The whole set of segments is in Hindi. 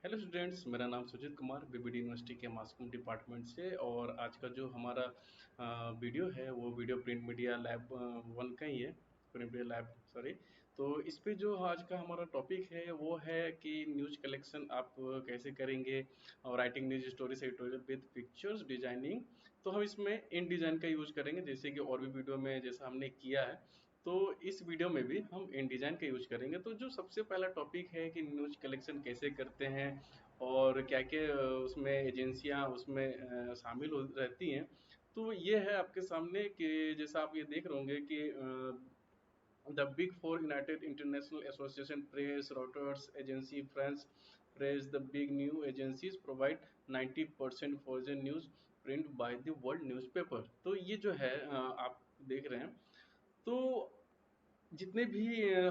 हेलो स्टूडेंट्स, मेरा नाम सुजीत कुमार बीबीडी यूनिवर्सिटी के मास कॉम डिपार्टमेंट से। और आज का जो हमारा वीडियो है वो video print media lab one का ही है। Print media lab, sorry. तो इस पे जो आज का हमारा टॉपिक है वो है कि न्यूज़ कलेक्शन आप कैसे करेंगे, और writing news stories editorial with pictures designing. तो हम इसमें इन डिज़ाइन का यूज़ करेंगे, जैसे कि और भी वीडियो में जैसा हमने किया है। तो इस वीडियो में भी हम इन डिज़ाइन का यूज करेंगे। तो जो सबसे पहला टॉपिक है कि न्यूज कलेक्शन कैसे करते हैं और क्या क्या उसमें एजेंसियां उसमें शामिल हो रहती हैं। तो ये है आपके सामने कि जैसा आप ये देख रहे होंगे कि the big four United international association press, Reuters agency, France press, the big new agencies provide 90% foreign news print by the world newspaper. तो ये जो है आप देख रहे हैं। तो जितने भी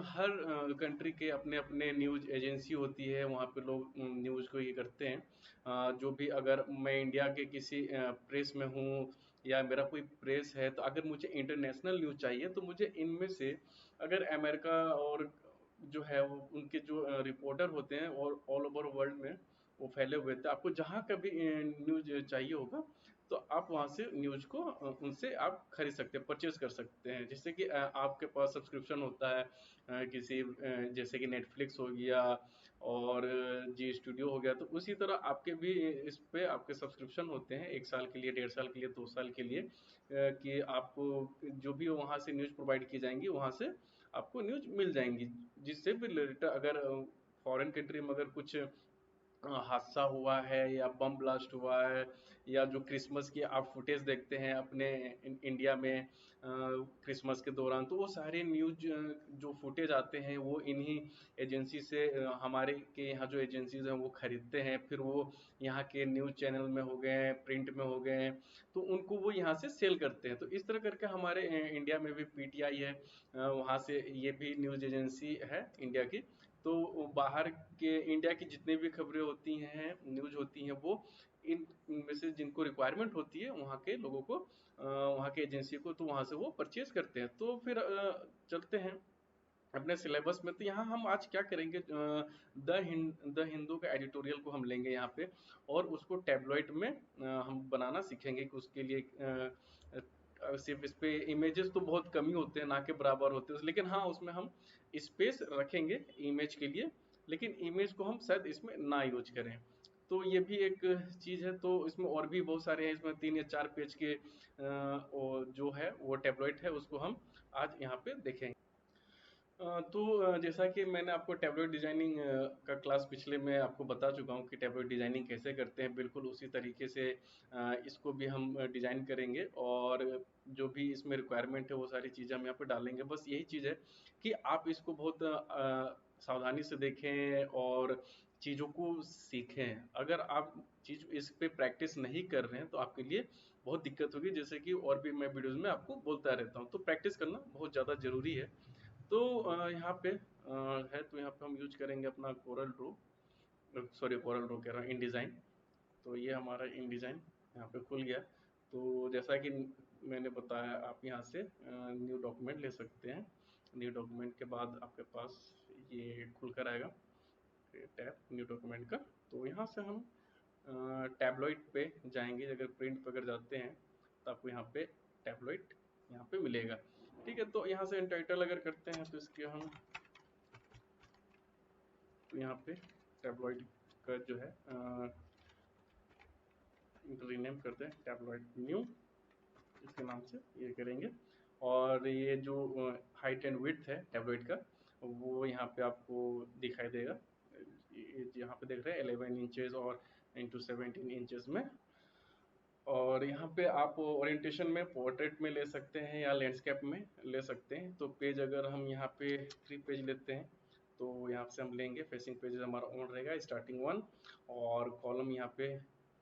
हर कंट्री के अपने अपने न्यूज़ एजेंसी होती है, वहाँ पे लोग न्यूज़ को ये करते हैं। जो भी, अगर मैं इंडिया के किसी प्रेस में हूँ या मेरा कोई प्रेस है, तो अगर मुझे इंटरनेशनल न्यूज़ चाहिए तो मुझे इनमें से, अगर अमेरिका और जो है वो उनके जो रिपोर्टर होते हैं और ऑल ओवर वर्ल्ड में वो फैले हुए थे, आपको जहाँ का भी न्यूज़ चाहिए होगा तो आप वहाँ से न्यूज़ को उनसे आप खरीद सकते हैं, परचेज कर सकते हैं। जिससे कि आपके पास सब्सक्रिप्शन होता है किसी जैसे कि नेटफ्लिक्स हो गया और जी स्टूडियो हो गया, तो उसी तरह आपके भी इस पे आपके सब्सक्रिप्शन होते हैं, 1 साल के लिए, 1.5 साल के लिए, 2 साल के लिए, कि आपको जो भी वहाँ से न्यूज़ प्रोवाइड की जाएंगी वहाँ से आपको न्यूज़ मिल जाएंगी। जिससे भी रिलेटेड, अगर फॉरेन कंट्री में अगर कुछ हादसा हुआ है या बम ब्लास्ट हुआ है, या जो क्रिसमस की आप फुटेज देखते हैं अपने इंडिया में क्रिसमस के दौरान, तो वो सारे न्यूज जो फुटेज आते हैं वो इन्हीं एजेंसी से, हमारे के यहाँ जो एजेंसीज हैं वो खरीदते हैं। फिर वो यहाँ के न्यूज चैनल में हो गए, प्रिंट में हो गए, तो उनको वो यहाँ से सेल करते हैं। तो इस तरह करके हमारे इंडिया में भी पीटीआई है, वहाँ से ये भी न्यूज एजेंसी है इंडिया की। तो बाहर के इंडिया की जितनी भी खबरें होती हैं, न्यूज़ होती हैं, वो इनमें से जिनको रिक्वायरमेंट होती है वहाँ के लोगों को, वहाँ के एजेंसी को, तो वहाँ से वो परचेज करते हैं। तो फिर चलते हैं अपने सिलेबस में। तो यहाँ हम आज क्या करेंगे, द हिंदू का एडिटोरियल को हम लेंगे यहाँ पे, और उसको टैबलॉइड में हम बनाना सीखेंगे। कि उसके लिए सिर्फ इस पे इमेजेस तो बहुत कम ही होते हैं, ना के बराबर होते हैं, लेकिन हाँ उसमें हम स्पेस रखेंगे इमेज के लिए, लेकिन इमेज को हम शायद इसमें ना यूज करें। तो ये भी एक चीज़ है। तो इसमें और भी बहुत सारे हैं, इसमें 3 या 4 पेज के जो है वो टैबलॉइड है, उसको हम आज यहाँ पे देखेंगे। तो जैसा कि मैंने आपको टैबलेट डिजाइनिंग का क्लास पिछले में आपको बता चुका हूँ कि टैबलेट डिजाइनिंग कैसे करते हैं, बिल्कुल उसी तरीके से इसको भी हम डिजाइन करेंगे। और जो भी इसमें रिक्वायरमेंट है वो सारी चीज़ें हम यहाँ पे डालेंगे। बस यही चीज़ है कि आप इसको बहुत सावधानी से देखें और चीज़ों को सीखें। अगर आप चीज़ इस पे प्रैक्टिस नहीं कर रहे हैं तो आपके लिए बहुत दिक्कत होगी, जैसे कि और भी मैं वीडियोज़ में आपको बोलता रहता हूँ। तो प्रैक्टिस करना बहुत ज़्यादा ज़रूरी है। तो यहाँ पे है, तो यहाँ पे हम यूज करेंगे अपना Corel Draw, sorry Corel Draw कह रहा हूँ, इन डिज़ाइन। तो ये हमारा इन डिज़ाइन यहाँ पे खुल गया। तो जैसा कि मैंने बताया, आप यहाँ से न्यू डॉक्यूमेंट ले सकते हैं। न्यू डॉक्यूमेंट के बाद आपके पास ये खुल कर आएगा टैब न्यू डॉक्यूमेंट का। तो यहाँ से हम टैबलॉइड पे जाएंगे। अगर प्रिंट पे अगर जाते हैं तो आपको यहाँ पे टैबलॉइड यहाँ पे मिलेगा। ठीक है, तो यहाँ से टाइटल अगर करते हैं तो इसके हम, तो यहाँ पे टैबलॉइड का जो है रीनेम करते हैं, टैबलॉइड न्यू, इसके नाम से ये करेंगे। और ये जो हाइट एंड विड्थ है टैबलॉइड का, वो यहाँ पे आपको दिखाई देगा। यहाँ पे देख रहे हैं 11 इंचेस और इंटू 17 इंचेस में। और यहाँ पे आप ओरिएंटेशन में पोर्ट्रेट में ले सकते हैं या लैंडस्केप में ले सकते हैं। तो पेज अगर हम यहाँ पे 3 पेज लेते हैं तो यहाँ से हम लेंगे, फेसिंग पेज हमारा ऑन रहेगा, स्टार्टिंग 1। और कॉलम यहाँ पे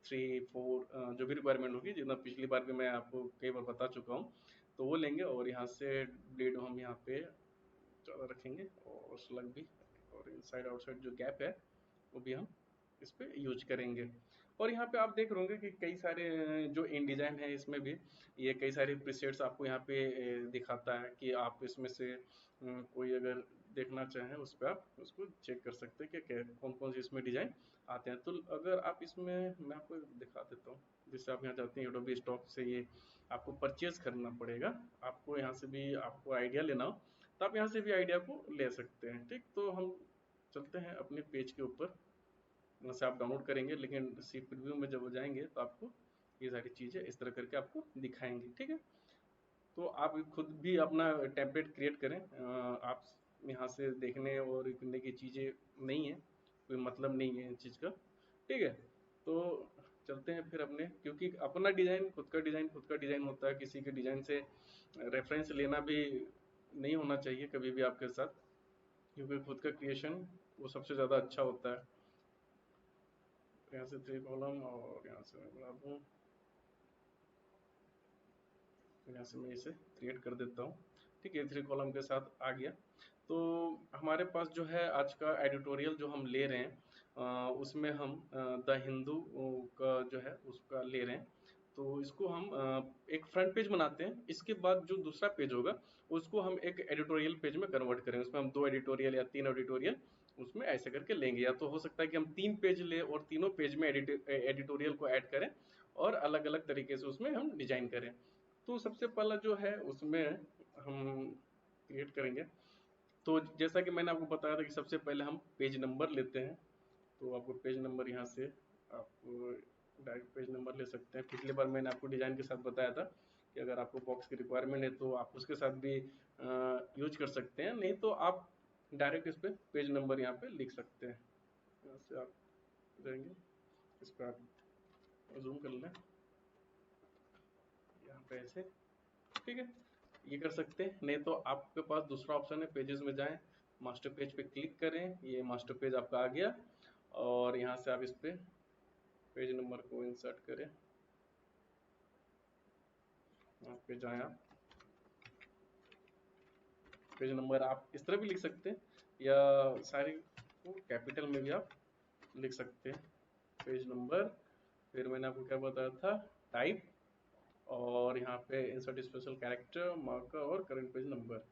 3 4 जो भी रिक्वायरमेंट होगी, जितना पिछली बार भी मैं आपको कई बार बता चुका हूँ, तो वो लेंगे। और यहाँ से ब्लेड हम यहाँ पे ज़्यादा रखेंगे, और स्लग भी, और इनसाइड आउटसाइड जो गैप है वो भी हम इस पे यूज करेंगे। और यहाँ पे आप देख रहे होंगे कि कई सारे जो इन डिज़ाइन है इसमें भी ये कई सारे प्रीसेट्स आपको यहाँ पे दिखाता है कि आप इसमें से कोई अगर देखना चाहें उस पर आप उसको चेक कर सकते हैं कि कौन कौन से इसमें डिज़ाइन आते हैं। तो अगर आप इसमें, मैं आपको दिखा देता हूँ, जैसे आप यहाँ जाते हैं एडोबी स्टॉक से, ये आपको परचेज करना पड़ेगा। आपको यहाँ से भी आपको आइडिया लेना हो तो आप यहाँ से भी आइडिया को ले सकते हैं। ठीक, तो हम चलते हैं अपने पेज के ऊपर। यहाँ से आप डाउनलोड करेंगे, लेकिन सी प्रीव्यू में जब जाएंगे तो आपको ये सारी चीज़ें इस तरह करके आपको दिखाएंगे। ठीक है, तो आप खुद भी अपना टेम्पलेट क्रिएट करें। आप यहाँ से देखने और करने की चीज़ें नहीं है, कोई मतलब नहीं है इन चीज़ का। ठीक है, तो चलते हैं फिर अपने, क्योंकि अपना डिज़ाइन खुद का डिज़ाइन होता है, किसी के डिज़ाइन से रेफरेंस लेना भी नहीं होना चाहिए कभी भी आपके साथ, क्योंकि खुद का क्रिएशन वो सबसे ज़्यादा अच्छा होता है। यहाँ से 3 कॉलम और यहाँ से मैं बना दूँ, यहाँ से मैं इसे क्रिएट कर देता हूँ। ठीक है, 3 कॉलम के साथ आ गया। तो हमारे पास जो है आज का एडिटोरियल जो हम ले रहे हैं, उसमें हम द हिंदू का जो है उसका ले रहे हैं। तो इसको हम एक फ्रंट पेज बनाते हैं, इसके बाद जो दूसरा पेज होगा उसको हम एक एडिटोरियल पेज में कन्वर्ट करेंगे। उसमें हम 2 एडिटोरियल या 3 एडिटोरियल उसमें ऐसे करके लेंगे, या तो हो सकता है कि हम 3 पेज ले और तीनों पेज में एडिटोरियल को ऐड करें और अलग अलग तरीके से उसमें हम डिजाइन करें। तो सबसे पहला जो है उसमें हम क्रिएट करेंगे। तो जैसा कि मैंने आपको बताया था कि सबसे पहले हम पेज नंबर लेते हैं। तो आपको पेज नंबर यहाँ से आप डायरेक्ट पेज नंबर ले सकते हैं। पिछली बार मैंने आपको डिज़ाइन के साथ बताया था कि अगर आपको बॉक्स की रिक्वायरमेंट है तो आप उसके साथ भी यूज कर सकते हैं, नहीं तो आप डायरेक्ट इस पर पेज नंबर यहाँ पे लिख सकते हैं। यहाँ से आप जाएंगे, इस पर आप जूम कर लें यहाँ पे ऐसे। ठीक है, ये कर सकते हैं। नहीं तो आपके पास दूसरा ऑप्शन है, पेजेस में जाएं, मास्टर पेज पे क्लिक करें, ये मास्टर पेज आपका आ गया। और यहाँ से आप इस पे पेज नंबर को इंसर्ट करें, यहाँ पे जाएं आप, पेज नंबर आप इस तरह भी लिख सकते हैं या सारी को कैपिटल में भी आप लिख सकते हैं, पेज नंबर। फिर मैंने आपको क्या बताया था, टाइप, और यहाँ पे इंसर्ट स्पेशल कैरेक्टर, मार्कर और करंट पेज नंबर,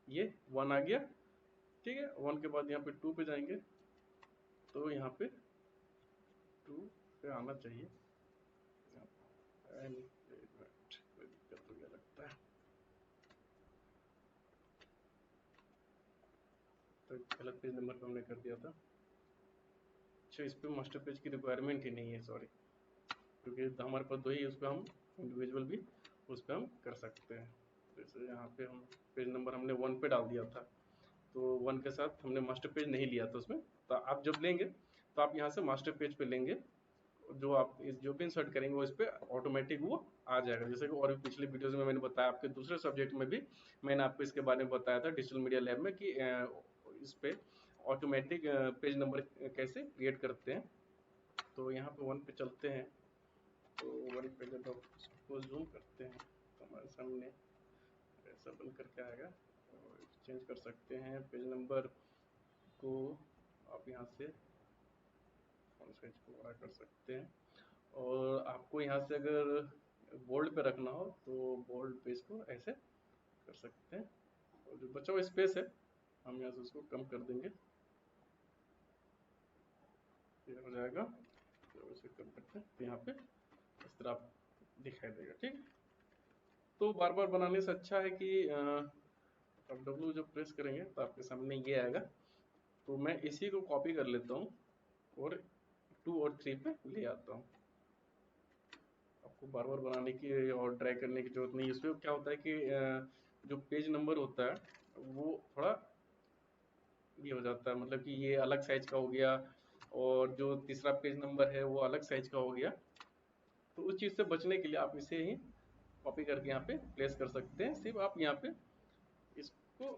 ये 1 आ गया। ठीक है, 1 के बाद यहाँ पे 2 पे जाएंगे, तो यहाँ पे 2 पे आना चाहिए। कोई दिक्कत हो गया लगता है, तो गलत पेज नंबर पे हमने कर दिया था। अच्छा, इस पे मास्टर पेज की रिक्वायरमेंट ही नहीं है, सॉरी, क्योंकि हमारे पास 2 ही, उस पर हम इंडिविजुअल भी उस पर हम कर सकते हैं। जैसे यहाँ पे हम पेज नंबर हमने 1 पे डाल दिया था, तो 1 के साथ हमने मास्टर पेज नहीं लिया था उसमें। तो आप जब लेंगे तो आप यहाँ से मास्टर पेज पे लेंगे, जो आप जो भी इंसर्ट करेंगे वो इस पे ऑटोमेटिक वो आ जाएगा। जैसे कि और भी पिछले वीडियोस में मैंने बताया, आपके दूसरे सब्जेक्ट में भी मैंने आपको इसके बारे में बताया था डिजिटल मीडिया लैब में, कि इस पे ऑटोमेटिक पेज नंबर कैसे क्रिएट करते हैं। तो यहाँ पे 1 पे चलते हैं, तो 1 पे जब आप इसको जूम करते हैं तो हमारे सामने ऐसा बन करके आएगा। और चेंज कर सकते हैं पेज नंबर को, आप यहाँ से फॉन्ट साइज को बड़ा कर सकते हैं। और आपको यहाँ से अगर बोल्ड पे रखना हो तो बोल्ड पे इसको ऐसे कर सकते हैं। और जो बचा हुआ स्पेस है हम यहाँ से उसको कम कर देंगे, ये हो जाएगा। तो इसे कर सकते हैं, तो यहाँ पे इस तरह आप दिखाई देगा। ठीक, तो बार बार बनाने से अच्छा है कि आप W जब प्रेस करेंगे तो आपके सामने ये आएगा। तो मैं इसी को कॉपी कर लेता हूँ और 2 और 3 पे ले आता हूँ। आपको बार बार बनाने की और ड्रैग करने की जरूरत नहीं है। इसमें क्या होता है कि जो पेज नंबर होता है वो थोड़ा ये हो जाता है, मतलब कि ये अलग साइज का हो गया और जो तीसरा पेज नंबर है वो अलग साइज का हो गया। तो उस चीज़ से बचने के लिए आप इसे ही कॉपी करके यहाँ पे प्लेस कर सकते हैं। सिर्फ आप यहाँ पे इसको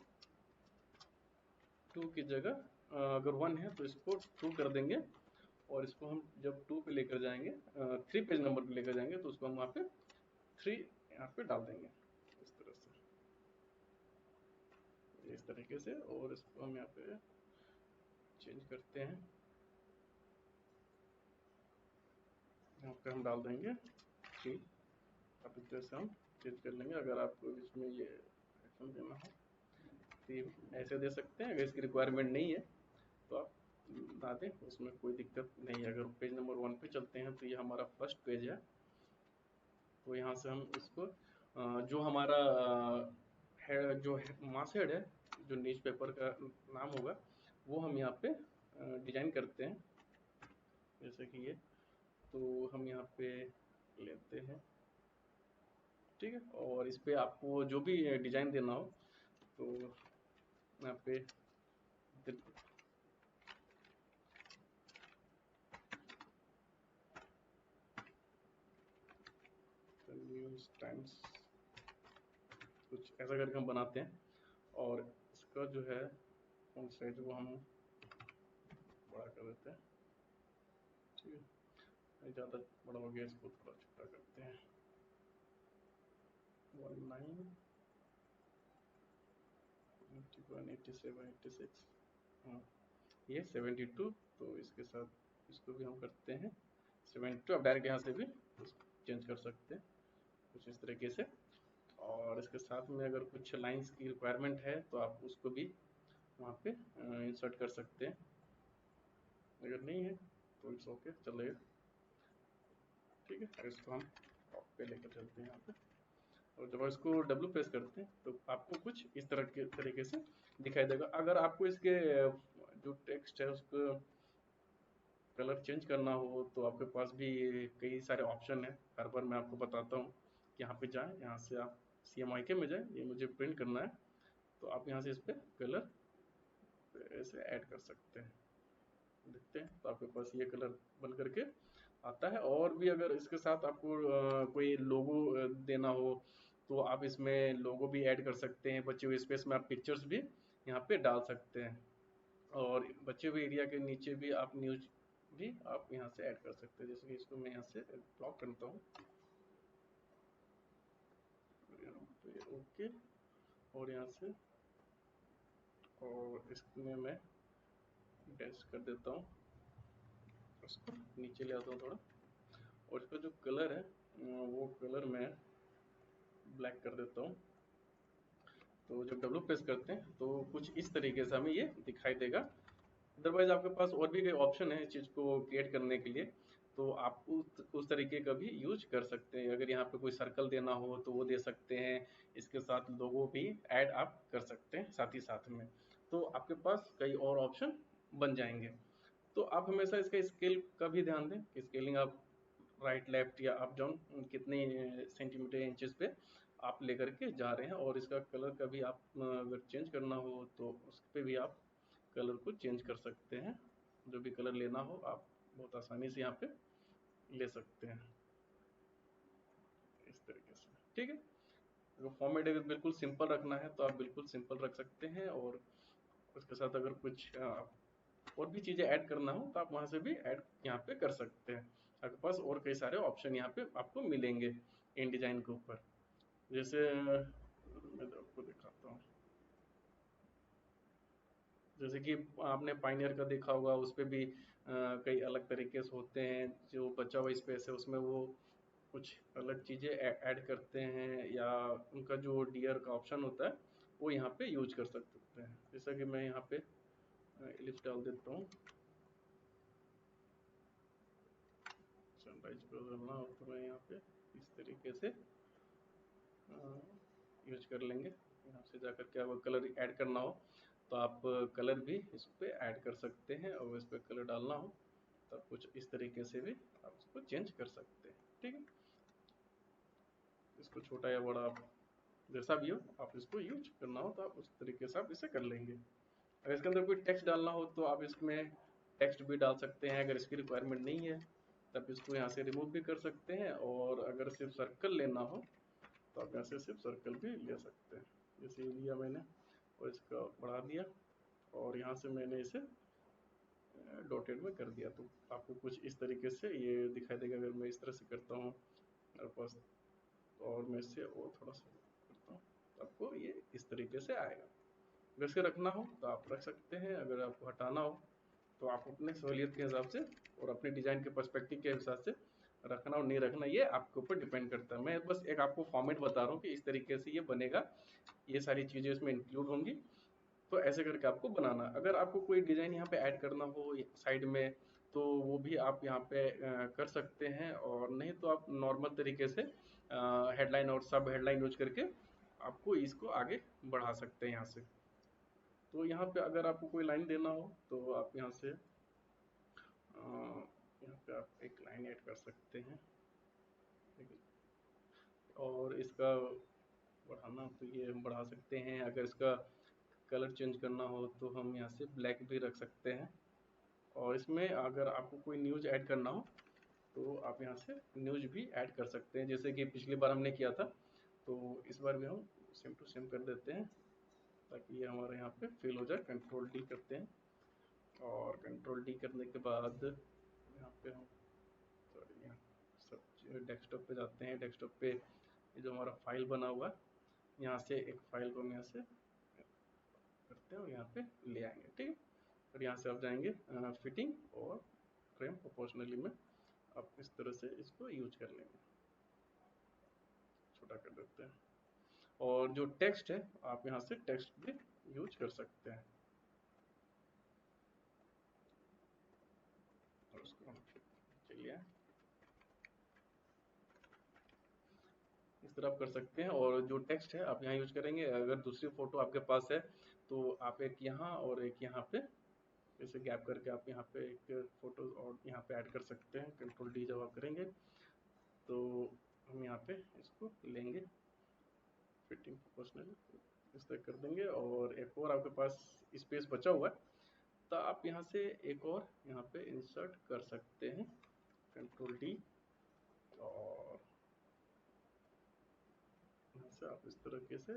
2 की जगह अगर 1 है तो इसको 2 कर देंगे, और इसको हम जब 2 पे लेकर जाएंगे, 3 पेज नंबर पे लेकर जाएंगे, तो उसको हम वहाँ पे 3 यहाँ पे डाल देंगे इस तरह से, इस तरीके से। और इसको हम यहाँ पे चेंज करते हैं, यहाँ पे हम डाल देंगे 3। अब इस तरह से हम चेंज कर लेंगे। अगर आपको इसमें ये एक्शन देना हो तो ये ऐसे दे सकते हैं। अगर इसकी रिक्वायरमेंट नहीं है तो आप बता दें, उसमें कोई दिक्कत नहीं है। अगर पेज नंबर 1 पे चलते हैं तो ये हमारा फर्स्ट पेज है। तो यहाँ से हम इसको जो हमारा है, जो मास हेड है, जो न्यूज़पेपर का नाम होगा, वो हम यहाँ पे डिजाइन करते हैं, जैसे कि ये। तो हम यहाँ पे लेते हैं, ठीक है। और इस पे आपको जो भी डिजाइन देना हो तो यहाँ पे न्यूज़ टाइम्स कुछ ऐसा करके हम बनाते हैं। और इसका जो है फॉन्ट साइज वो हम बड़ा कर देते हैं, ठीक है। ज़्यादा बड़ा हो गया, इसको थोड़ा छोटा करते हैं, 19, 81, 87, 86, हाँ ये 72। तो इसके साथ इसको भी हम करते हैं 72। आप डायरेक्ट यहाँ से भी चेंज कर सकते हैं कुछ इस तरीके से। और इसके साथ में अगर कुछ लाइंस की रिक्वायरमेंट है तो आप उसको भी वहाँ पे इंसर्ट कर सकते हैं। अगर नहीं है तो इट्स ओके, चलेगा, ठीक है। इसको हम टॉप पे लेकर चलते हैं यहाँ पे। और जब इसको डब्ल्यू प्रेस करते हैं तो आपको कुछ इस तरह के तरीके से दिखाई देगा। अगर आपको इसके जो टेक्स्ट है उसको कलर चेंज करना हो तो आपके पास भी कई सारे ऑप्शन है। हर बार मैं आपको बताता हूँ कि यहाँ पे जाएं, यहाँ से आप CMYK में जाएं, ये मुझे प्रिंट करना है, तो आप यहाँ से इस पर कलर ऐसे ऐड कर सकते हैं, देखते हैं। तो आपके पास ये कलर बन करके आता है। और भी अगर इसके साथ आपको कोई लोगो देना हो तो आप इसमें लोगो भी ऐड कर सकते हैं। बचे हुए स्पेस में आप पिक्चर्स भी यहाँ पे डाल सकते हैं। और बचे हुए एरिया के नीचे भी आप न्यूज भी आप यहाँ से ऐड कर सकते हैं। जैसे कि इसको मैं यहाँ से ब्लॉक करता हूँ, ओके। और यहाँ से और इसमें मैं डैश कर देता हूँ, उसको नीचे ले आता हूँ थोड़ा। और इसका जो कलर है वो कलर मैं ब्लैक कर देता हूँ। तो जब डब्ल्यू प्रेस करते हैं तो कुछ इस तरीके से हमें ये दिखाई देगा। अदरवाइज आपके पास और भी कई ऑप्शन है इस चीज़ को क्रिएट करने के लिए, तो आप उस तरीके का भी यूज कर सकते हैं। अगर यहाँ पे कोई सर्कल देना हो तो वो दे सकते हैं। इसके साथ लोगो भी ऐड आप कर सकते हैं साथ ही साथ में। तो आपके पास कई और ऑप्शन बन जाएंगे। तो आप हमेशा इसका स्केल का भी ध्यान दें कि स्केलिंग आप राइट लेफ्ट या अप डाउन कितने सेंटीमीटर इंचेस पे आप लेकर के जा रहे हैं। और इसका कलर का भी आप अगर चेंज करना हो तो उस पर भी आप कलर को चेंज कर सकते हैं। जो भी कलर लेना हो आप बहुत आसानी से यहाँ पे ले सकते हैं इस तरीके से, ठीक है। अगर फॉर्मेट अगर बिल्कुल सिंपल रखना है तो आप बिल्कुल सिंपल रख सकते हैं। और उसके साथ अगर कुछ और भी चीज़ें ऐड करना हो तो आप वहाँ से भी ऐड यहाँ पे कर सकते हैं। आपके पास और कई सारे ऑप्शन यहाँ पे आपको मिलेंगे इन डिजाइन के ऊपर। जैसे मैं आपको दिखाता हूँ, जैसे कि आपने पाइनियर का देखा होगा, उस पे भी कई अलग तरीके से होते हैं। जो बचा हुआ स्पेस है उसमें वो कुछ अलग चीज़ें ऐड करते हैं, या उनका जो डियर का ऑप्शन होता है वो यहाँ पे यूज कर सकते हैं। जैसा कि मैं यहाँ पे एलिप्स डाल देता हूँ, सनराइज को करना हो तो मैं यहाँ पे इस तरीके से यूज कर लेंगे। यहाँ से जाकर के अगर कलर ऐड करना हो तो आप कलर भी इस पर ऐड कर सकते हैं। और इस पर कलर डालना हो तो कुछ इस तरीके से भी आप इसको चेंज कर सकते हैं, ठीक है। इसको छोटा या बड़ा आप जैसा भी हो आप इसको यूज करना हो तो आप उस तरीके से आप इसे कर लेंगे। अगर इसके अंदर कोई टेक्स्ट डालना हो तो आप इसमें टेक्स्ट भी डाल सकते हैं। अगर इसकी रिक्वायरमेंट नहीं है तब इसको यहाँ से रिमूव भी कर सकते हैं। और अगर सिर्फ सर्कल लेना हो तो आप यहाँ से सिर्फ सर्कल भी ले सकते हैं। जैसे लिया मैंने और इसका बढ़ा दिया और यहाँ से मैंने इसे डॉटेड में कर दिया, तो आपको कुछ इस तरीके से ये दिखाई देगा। अगर मैं इस तरह से करता हूँ मेरे पास, और मैं इससे और थोड़ा सा करता हूँ तो आपको ये इस तरीके से आएगा। अगर इसे रखना हो तो आप रख सकते हैं, अगर आपको हटाना हो तो आप अपने सहूलियत के हिसाब से और अपने डिज़ाइन के पर्सपेक्टिव के हिसाब से रखना और नहीं रखना ये आपके ऊपर डिपेंड करता है। मैं बस एक आपको फॉर्मेट बता रहा हूँ कि इस तरीके से ये बनेगा, ये सारी चीज़ें इसमें इंक्लूड होंगी। तो ऐसे करके आपको बनाना। अगर आपको कोई डिज़ाइन यहाँ पे ऐड करना हो साइड में, तो वो भी आप यहाँ पे कर सकते हैं, और नहीं तो आप नॉर्मल तरीके से हेडलाइन और सब हेडलाइन यूज करके आपको इसको आगे बढ़ा सकते हैं यहाँ से। तो यहाँ पे अगर आपको कोई लाइन देना हो तो आप यहाँ से यहाँ पे आप एक लाइन ऐड कर सकते हैं, ठीक है। और इसका बढ़ाना तो ये हम बढ़ा सकते हैं। अगर इसका कलर चेंज करना हो तो हम यहाँ से ब्लैक भी रख सकते हैं। और इसमें अगर आपको कोई न्यूज़ ऐड करना हो तो आप यहाँ से न्यूज़ भी ऐड कर सकते हैं, जैसे कि पिछली बार हमने किया था। तो इस बार भी हम सेम टू सेम कर देते हैं ताकि ये हमारे यहाँ पे फिल हो जाए। कंट्रोल डी करते हैं, और कंट्रोल डी करने के बाद यहाँ पे हम सॉरी यहाँ सब डेस्कटॉप पे जाते हैं। डेस्कटॉप पे ये जो हमारा फाइल बना हुआ है, यहाँ से एक फाइल को हम यहाँ से करते हैं और यहाँ पे ले आएंगे, ठीक है। और यहाँ से आप जाएंगे फिटिंग और फ्रेम प्रोपोर्शनली में आप इस तरह से इसको यूज कर लेंगे। छोटा कर देते हैं। और जो टेक्स्ट है आप यहाँ से टेक्स्ट भी यूज कर सकते हैं। और उसको हम चलिए इस तरह आप कर सकते हैं। और जो टेक्स्ट है आप यहाँ यूज करेंगे। अगर दूसरी फोटो आपके पास है तो आप एक यहाँ और एक यहाँ पे ऐसे गैप करके आप यहाँ पे एक फोटो और यहाँ पे ऐड कर सकते हैं। कंट्रोल डी जब आप करेंगे तो हम यहाँ पे इसको लेंगे, फिटिंग प्रोपोर्शनल इस तरह कर देंगे। और एक और आपके पास स्पेस बचा हुआ है तो आप यहाँ से एक और यहाँ पे इंसर्ट कर सकते हैं। कंट्रोल डी, और यहाँ से आप इस तरीके से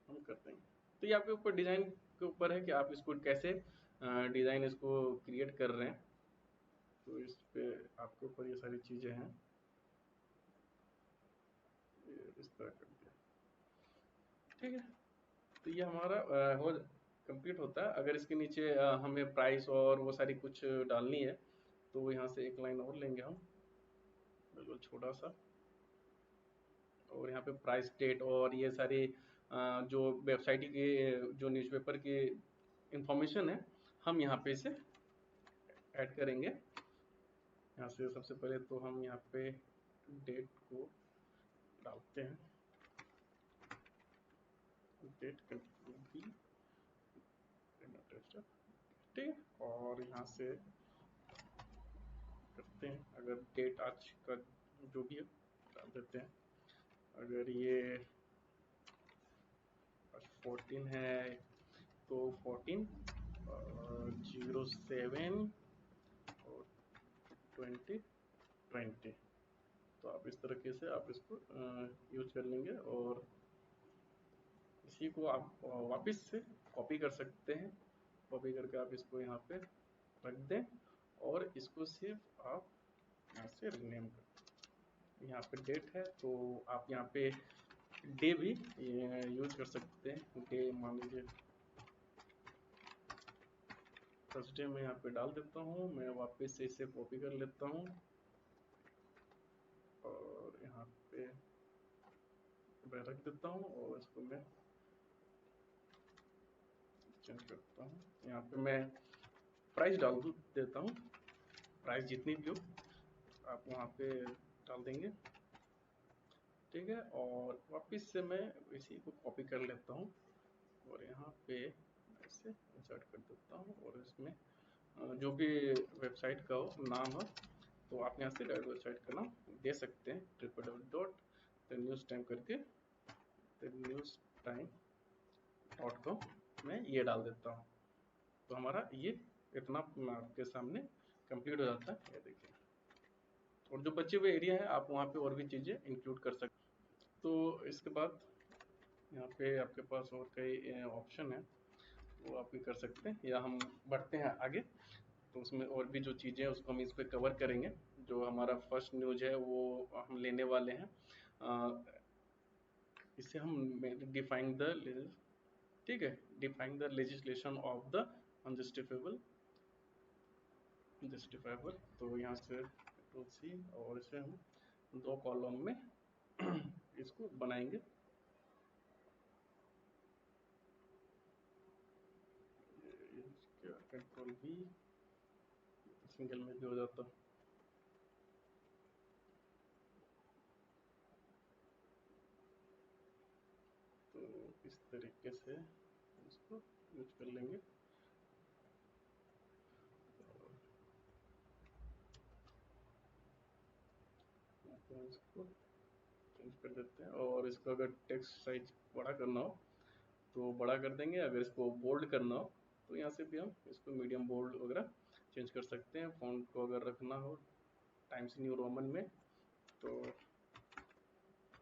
हम कर देंगे। तो ये आपके ऊपर डिज़ाइन के ऊपर है कि आप इसको कैसे डिज़ाइन इसको क्रिएट कर रहे हैं। तो इस पे आपके ऊपर ये सारी चीज़ें हैं। इस तरह कर दिया, ठीक है। तो ये हमारा हो कंप्लीट होता है। अगर इसके नीचे हमें प्राइस और वो सारी कुछ डालनी है तो यहाँ से एक लाइन और लेंगे हम, बिल्कुल छोटा सा। और यहाँ पे प्राइस, डेट और ये सारी जो वेबसाइट के जो न्यूज़पेपर की इंफॉर्मेशन है हम यहाँ पे इसे ऐड करेंगे। यहाँ से सबसे पहले तो हम यहाँ पे डेट को डालते हैं, डेट कंट्रोल बी, ठीक है। और यहाँ से करते हैं, अगर डेट आज का जो भी है डाल देते हैं। अगर ये 14 है तो 14 07 और 2020। तो आप इस तरीके से आप इसको यूज कर लेंगे। और इसी को आप वापस से कॉपी कर सकते हैं। कॉपी करके आप इसको यहाँ पे रख दें, और इसको सिर्फ आप यहाँ से रीनेम कर, यहाँ पे डेट है तो आप यहाँ पे डे भी यूज कर सकते हैं। डे मान लीजिए थर्सडे में यहाँ पे डाल देता हूँ। मैं वापस से इसे कॉपी कर लेता हूँ और यहाँ पे मैं रख देता हूँ, और इसको मैं चेंज करता हूँ। यहाँ पे मैं प्राइस डाल देता हूँ। प्राइस जितनी भी हो आप वहाँ पे डाल देंगे, ठीक है। और वापस से मैं इसी को कॉपी कर लेता हूँ और यहाँ पे ऐसे इंसर्ट कर देता हूँ। और इसमें जो भी वेबसाइट का हो नाम हो तो आप यहाँ से वेबसाइट का नाम दे सकते हैं। www.thenewstime करके thenewstime.com मैं ये डाल देता हूँ। तो हमारा ये इतना आपके सामने कंप्लीट हो जाता है, ये देखिए। और जो बचे हुए एरिया है आप वहाँ पे और भी चीज़ें इंक्लूड कर सकते हैं। तो इसके बाद यहाँ पे आपके पास और कई ऑप्शन है, वो आप भी कर सकते हैं। या हम बढ़ते हैं आगे तो उसमें और भी जो चीज़ें हैं उसको हम इस पे कवर करेंगे। जो हमारा फर्स्ट न्यूज़ है वो हम लेने वाले हैं। इसे हम डिफाइन द, ठीक है, define the legislation of the unjustifiable, justifiable. तो यहाँ से कंट्रोल सी, और इसे हम 2 कॉलम में इसको बनाएंगे। कंट्रोल V, सिंगल में भी हो जाता। तो इस तरीके से इसको यूज कर लेंगे। तो इसको चेंज कर देते हैं, और इसको अगर टेक्स्ट साइज बड़ा करना हो तो बड़ा कर देंगे, अगर इसको बोल्ड करना हो तो यहाँ से भी हम इसको मीडियम बोल्ड वगैरह चेंज कर सकते हैं। फॉन्ट को अगर रखना हो टाइम्स न्यू रोमन में तो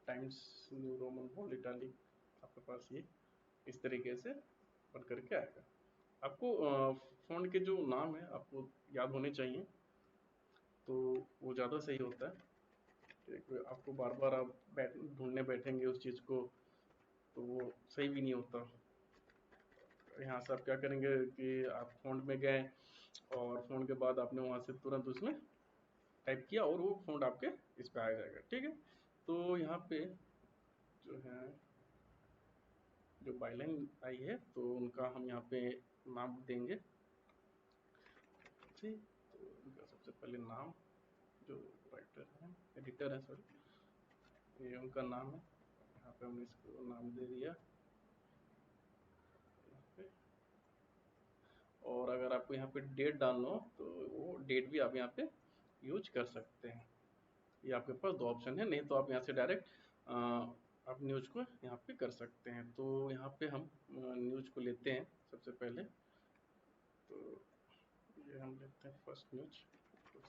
Times New Roman bold italic आपके पास ये इस तरीके से बन करके आएगा। आपको फॉन्ट के जो नाम है आपको याद होने चाहिए, तो वो ज़्यादा सही होता है। आपको बार बार आप ढूंढने बैठेंगे उस चीज़ को तो वो सही भी नहीं होता। यहाँ से आप क्या करेंगे कि आप फॉन्ट में गए और फॉन्ट के बाद आपने वहाँ से तुरंत उसमें टाइप किया और वो फॉन्ट आपके इस पे आ जाएगा। ठीक है, तो यहाँ पे जो है जो बाइलाइन आई है तो उनका हम यहाँ पे नाम देंगे। ठीक, तो उनका सबसे पहले नाम, जो राइटर है एडिटर है सॉरी, ये उनका नाम है। यहाँ पे हमने इसको नाम दे दिया यहाँ पे। और अगर आपको यहाँ पे डेट डालना हो तो वो डेट भी आप यहाँ पे यूज कर सकते हैं। ये आपके पास दो ऑप्शन है, नहीं तो आप यहाँ से डायरेक्ट आप न्यूज को यहाँ पे कर सकते हैं। तो यहाँ पे हम न्यूज को लेते हैं सबसे पहले। तो ये हम लेते हैं फर्स्ट न्यूज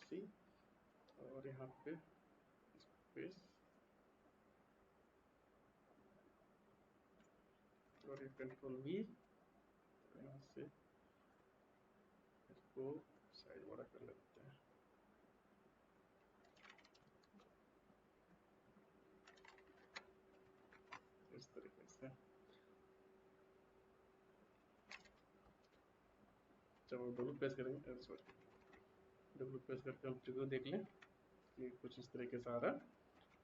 सी, और यहाँ पे स्पेस और ये कंट्रोल V, यहाँ से इसको साइज बड़ा कर लेते हैं। इस तरीके से जब हम डबल प्रेस करेंगे, सॉरी डबल प्रेस करके हम प्रीव्यू देख लें कि कुछ इस तरीके से आ रहा है,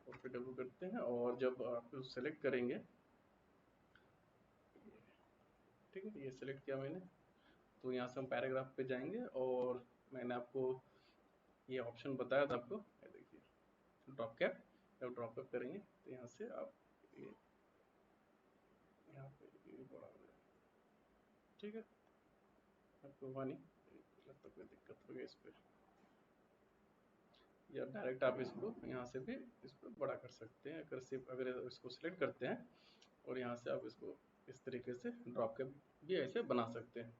और फिर डबल करते हैं और जब आप सेलेक्ट करेंगे, ठीक है ये सेलेक्ट किया मैंने, तो यहाँ से हम पैराग्राफ पे जाएंगे और मैंने आपको ये ऑप्शन बताया था आपको, ये देखिए ड्रॉप कैप। जब ड्रॉप कैप करेंगे तो यहाँ से आप ये यहाँ पे ये बड़ा हो जाएगा। ठीक है, आपको हुआ नहीं लगता, कोई दिक्कत हो गई इस पर, या डायरेक्ट आप इसको यहाँ से भी इसको बड़ा कर सकते हैं। अगर सिर्फ अगर इसको सिलेक्ट करते हैं और यहाँ से आप इसको इस तरीके से ड्रॉप के भी ऐसे बना सकते हैं।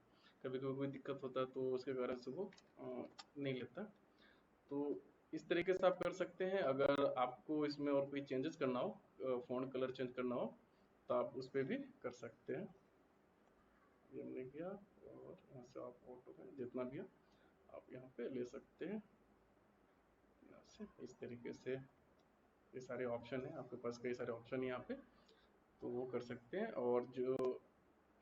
कभी कभी कोई दिक्कत होता है तो उसके कारण से वो नहीं लेता। तो इस तरीके से आप कर सकते हैं। अगर आपको इसमें और कोई चेंजेस करना हो, फ़ॉन्ट कलर चेंज करना हो, तो आप उस पर भी कर सकते हैं। ये हमने किया, और यहाँ से आप ऑटो में जितना भी है आप यहाँ पे ले सकते हैं। यहाँ से इस तरीके से ये सारे ऑप्शन है आपके पास, कई सारे ऑप्शन है यहाँ पे, तो वो कर सकते हैं। और जो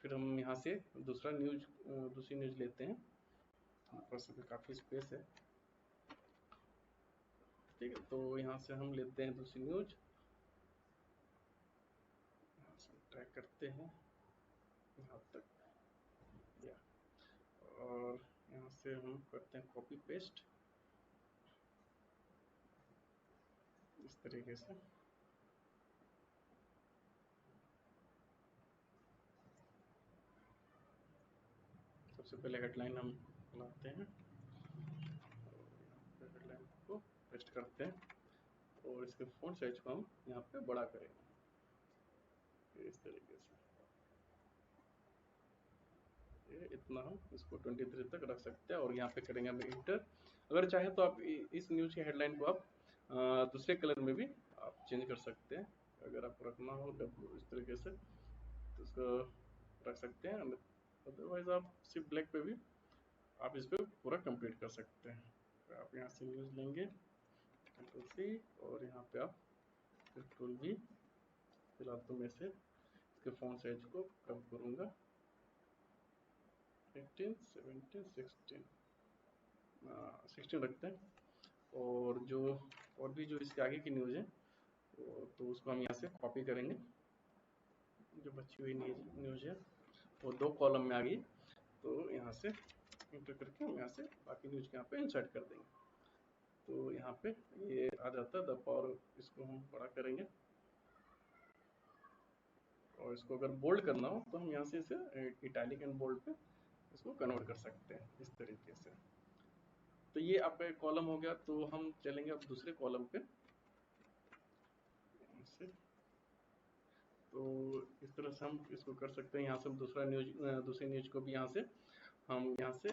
फिर हम यहाँ से दूसरी न्यूज लेते हैं, हमारे पास अभी काफ़ी स्पेस है। ठीक है, तो यहाँ से हम लेते हैं दूसरी न्यूज, यहाँ से ट्रैक करते हैं यहाँ तक, या और यहाँ से हम करते हैं कॉपी पेस्ट इस तरीके से। सबसे पहले हेडलाइन हम लाते हैं और यहाँ पे हेडलाइन को पेस्ट करते हैं, और इसके फ़ॉन्ट साइज को हम यहाँ पे बड़ा करेंगे इस तरीके से। ये इतना हम इसको 23 तक रख सकते हैं, और यहाँ पे करेंगे हम इंटर। अगर चाहे तो आप इस न्यूज़ की हेडलाइन को आप दूसरे कलर में भी आप चेंज कर सकते हैं। अगर आपको रखना हो डब्ल्यू इस तरीके से तो इसको रख सकते हैं, अदरवाइज आप सिर्फ ब्लैक पे भी आप इस पर पूरा कंप्लीट कर सकते हैं। तो आप यहाँ से न्यूज़ लेंगे कंट्रोल C, और यहाँ पे आप कंट्रोल V। फिलहाल तो मैं से इसके फ़ॉन्ट साइज को कम करूँगा 18, 17, 16, 16 रखते हैं। और जो और भी जो इसके आगे की न्यूज़ है तो उसको हम यहाँ से कॉपी करेंगे। जो बची हुई न्यूज़ है वो दो कॉलम में आ गई, तो यहाँ से इंटर करके हम यहाँ से बाकी न्यूज के यहाँ पे इंसर्ट कर देंगे। तो यहाँ पे ये आ जाता है द पावर, इसको हम बड़ा करेंगे और इसको अगर बोल्ड करना हो तो हम यहाँ से इसे इटैलिक एंड बोल्ड पे इसको कन्वर्ट कर सकते हैं इस तरीके से। तो ये आपका एक कॉलम हो गया। तो हम चलेंगे अब दूसरे कॉलम पे से। तो इस तरह से हम इसको कर सकते हैं। यहाँ से हम दूसरी न्यूज को भी यहाँ से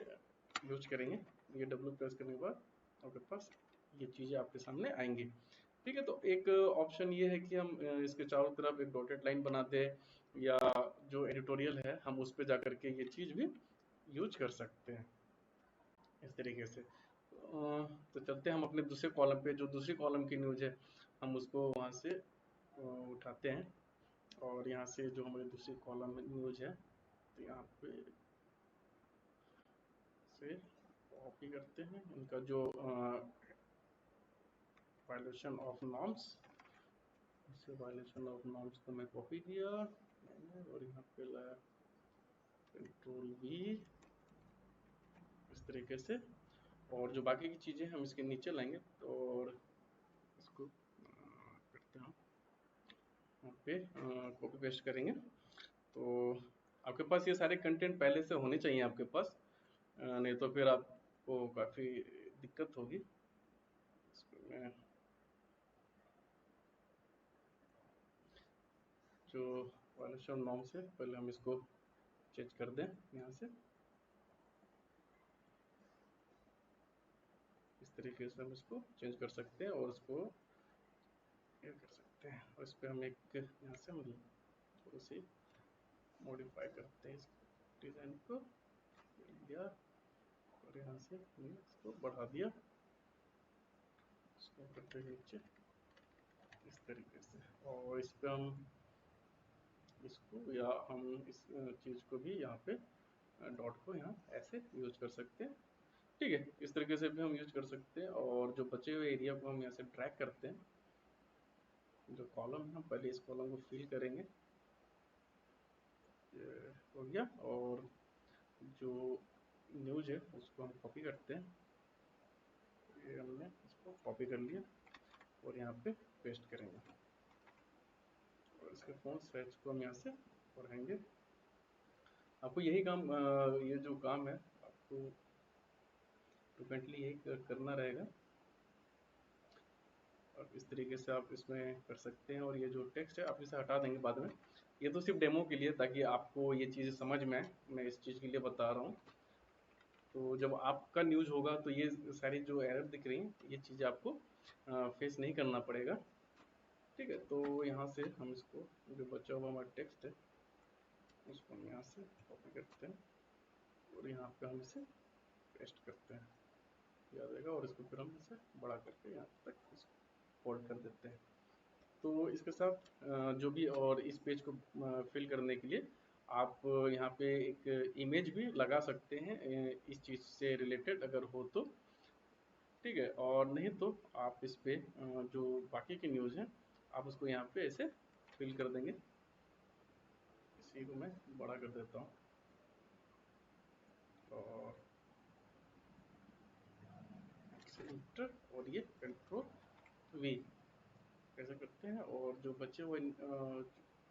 यूज करेंगे। ये डब्ल्यू प्रेस करने के बाद आपके पास ये चीज़ें आपके सामने आएंगी। ठीक है, तो एक ऑप्शन ये है कि हम इसके चारों तरफ एक डॉटेड लाइन बना दें, या जो एडिटोरियल है हम उस पर जा करके ये चीज़ भी यूज कर सकते हैं इस तरीके से। तो चलते हैं हम अपने दूसरे कॉलम पे। जो दूसरी कॉलम की न्यूज़ है हम उसको वहाँ से उठाते हैं, और यहाँ से जो हमारी दूसरी कॉलम में न्यूज़ है तो यहाँ पे से कॉपी करते हैं इनका जो वायलेशन ऑफ नॉर्म्स, इसे वायलेशन ऑफ नॉर्म्स को मैं कॉपी किया मैंने और यहाँ पे लाया कंट्रोल वी इस तरीके से। और जो बाकी की चीज़ें हम इसके नीचे लाएंगे और इसको करते हैं यहाँ पे कॉपी पेस्ट करेंगे। तो आपके पास ये सारे कंटेंट पहले से होने चाहिए आपके पास, नहीं तो फिर आपको काफ़ी दिक्कत होगी। इसको मैं जो वायलेशन नॉर्म्स है पहले हम इसको चेंज कर दें यहाँ से। इस तरीके से हम इसको चेंज कर सकते हैं और इसको ये कर सकते हैं, और इस पर हम एक यहाँ से हम थोड़ी सी मॉडिफाई करते हैं इस डिज़ाइन को, दिया और यहाँ से इसको बढ़ा दिया, इसको करते हैं नीचे इस तरीके से। और इस पर हम इसको या हम इस चीज़ को भी यहाँ पे डॉट को यहाँ ऐसे यूज कर सकते हैं। ठीक है, इस तरीके से भी हम यूज कर सकते हैं। और जो बचे हुए एरिया को हम यहाँ से ड्रैग करते हैं, जो कॉलम है हम पहले इस कॉलम को फिल करेंगे, ये हो गया। और जो न्यूज है उसको हम कॉपी करते हैं, ये हमने इसको कॉपी कर लिया और यहाँ पे पेस्ट करेंगे, और इसके फॉन्ट साइज को हम यहाँ से बढ़ाएंगे। आपको यही काम ये जो काम है आपको फ्रिक्वेंटली यही करना रहेगा, और इस तरीके से आप इसमें कर सकते हैं। और ये जो टेक्स्ट है आप इसे हटा देंगे बाद में, ये तो सिर्फ डेमो के लिए ताकि आपको ये चीज़ समझ में आए, मैं इस चीज़ के लिए बता रहा हूँ। तो जब आपका न्यूज़ होगा तो ये सारी जो एरर दिख रही हैं ये चीज़ आपको फेस नहीं करना पड़ेगा। ठीक है, तो यहाँ से हम इसको जो बचा हुआ हमारा टेक्स्ट है उसको हम यहाँ से कॉपी करते हैं और यहाँ पे हम इसे पेस्ट करते हैं, याद रहेगा। और इसको फिर हम इसे बड़ा करके यहाँ तक इसको फोल्ड कर देते हैं। तो इसके साथ जो भी और इस पेज को फिल करने के लिए आप यहाँ पे एक इमेज भी लगा सकते हैं इस चीज़ से रिलेटेड अगर हो तो। ठीक है, और नहीं तो आप इस पे जो बाकी की न्यूज़ है आप उसको यहाँ पे ऐसे फिल कर देंगे। इसी को मैं बड़ा कर देता हूँ और इंटर और ये कंट्रोल वी कैसे करते हैं। और जो बचे हुए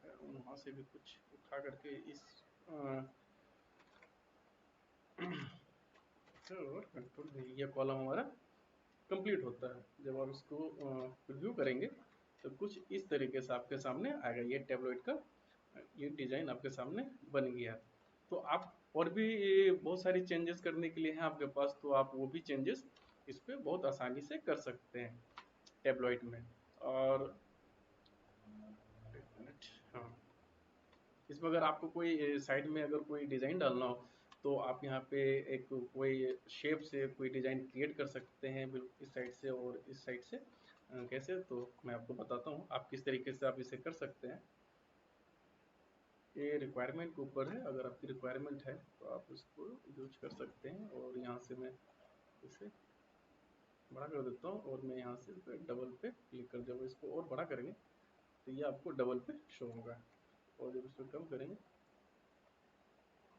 वहाँ से भी कुछ उठा करके इस और कंट्रोल वी, ये कॉलम हमारा कंप्लीट होता है। जब आप इसको रिव्यू करेंगे तो कुछ इस तरीके से आपके सामने आएगा, ये टेबलेट का ये डिज़ाइन आपके सामने बन गया। तो आप और भी बहुत सारी चेंजेस करने के लिए हैं आपके पास, तो आप वो भी चेंजेस इस पे बहुत आसानी से कर सकते हैं टेबलॉइड में। और एक मिनट, हाँ, इसमें अगर आपको कोई साइड में अगर कोई डिज़ाइन डालना हो तो आप यहाँ पे एक कोई शेप से कोई डिज़ाइन क्रिएट कर सकते हैं, बिल्कुल इस साइड से और इस साइड से। कैसे, तो मैं आपको बताता हूँ आप किस तरीके से आप इसे कर सकते हैं। ये रिक्वायरमेंट के ऊपर है, अगर आपकी रिक्वायरमेंट है तो आप इसको यूज कर सकते हैं। और यहाँ से मैं इसे बड़ा कर देता हूँ और मैं यहाँ से डबल पे क्लिक कर, जब इसको और बड़ा करेंगे तो ये आपको डबल पे शो होगा, और जब इसको कम करेंगे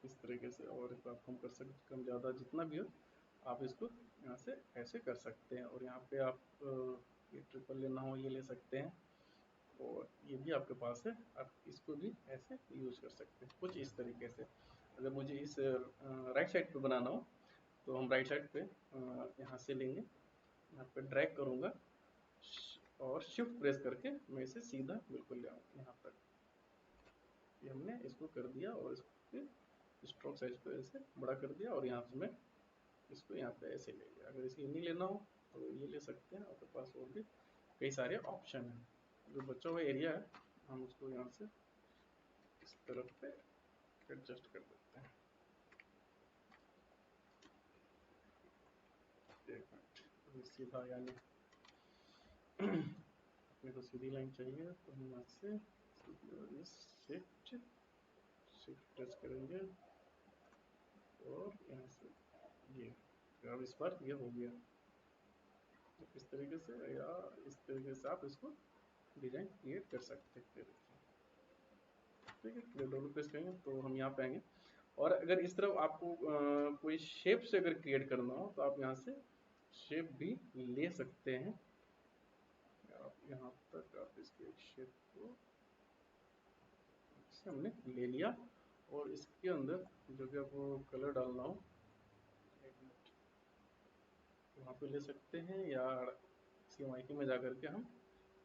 इस तरीके से, और इसको आप कम कर सकते, कम ज़्यादा जितना भी हो आप इसको यहाँ से ऐसे कर सकते हैं। और यहाँ पे आप ये ट्रिपल लेना हो ये ले सकते हैं, और ये भी आपके पास है, आप इसको भी ऐसे यूज कर सकते हैं कुछ इस तरीके से। अगर मुझे इस राइट साइड पे बनाना हो तो हम राइट साइड पे यहाँ से लेंगे, यहाँ पे ड्रैग करूँगा और शिफ्ट प्रेस करके मैं इसे सीधा बिल्कुल ले आऊँगा यहाँ तक। ये हमने इसको कर दिया, और इसके स्ट्रोक साइज को ऐसे बड़ा कर दिया, और यहाँ से मैं इसको यहाँ पे ऐसे ले लिया। अगर इसे नहीं लेना हो तो ये ले सकते हैं, आपके पास और भी कई सारे ऑप्शन हैं। जो बचा हुआ एरिया है हम उसको यहाँ से इस तरफ पे एडजस्ट कर देते हैं। एक मिनट, सीधा यानी अपने को सीधी लाइन चाहिए तो हम यहाँ से शिफ्ट प्रेस करेंगे, और यहाँ से ये, अब इस बार ये हो गया। इस तरीके से या इस तरीके से आप इसको डिजाइन क्रिएट कर सकते हैं। ठीक है, डबल प्रेस करेंगे तो हम यहाँ पे आएंगे। और अगर इस तरफ आपको कोई शेप से अगर क्रिएट करना हो तो आप यहाँ से शेप भी ले सकते हैं। आप यहाँ तक आप इसके शेप को हमने ले लिया, और इसके अंदर जो भी आपको कलर डालना हो वहाँ पे ले सकते हैं, या CMYK में जाकर के हम